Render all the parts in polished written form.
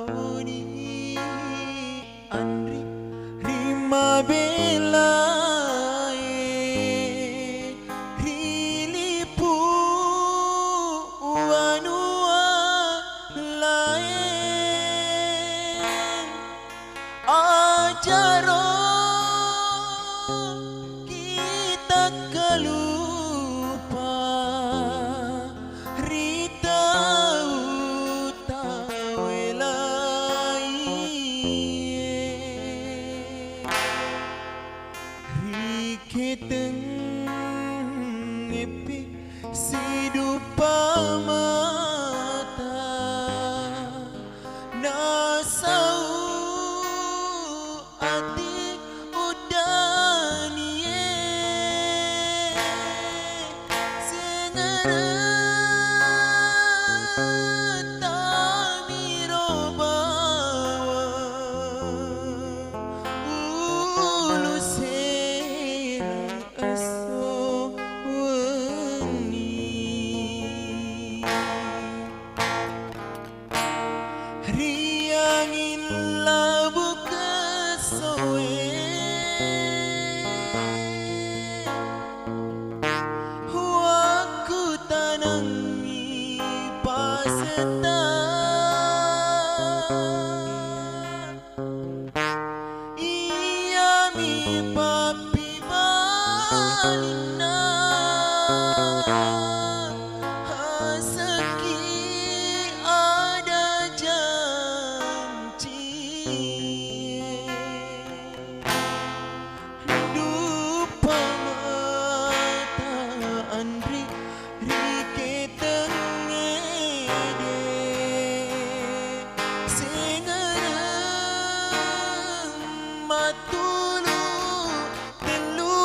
Wuni Andri Rima Bela Rilipu Wanua Lain Ajaro kita kelupa Rita utawelai Rikiteng epi sidupa mata Nasau ati udanie Sengereta mirobawa Ulu serang aso weni Riangin labu kesoe Waku tanangi paseta Iya mi papi balina Haseki ada janji Dupa mata Andri Rikiteng ede Sengereng matulu telu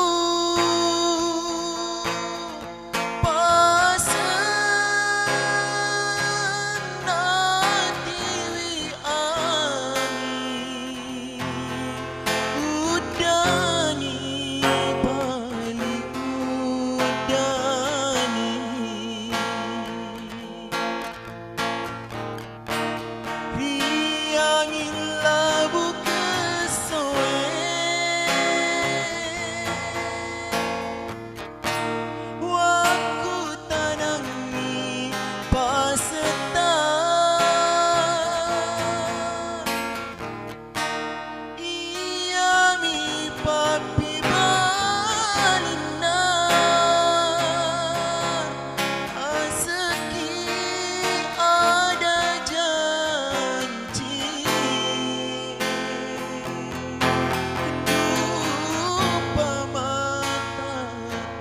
Riangin labu kesoe Waku tanangi paseta Iya mi papi balina Aseki ada janji Dupa mata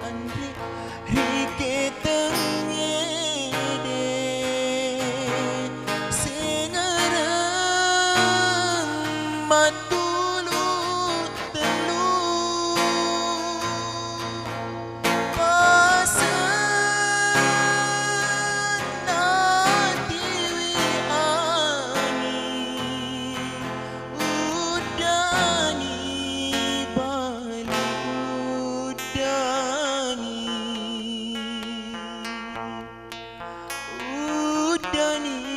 Andri Rikiteng ede Sengereng matulu telu Pasena tiwi ani Udani bali udani Udani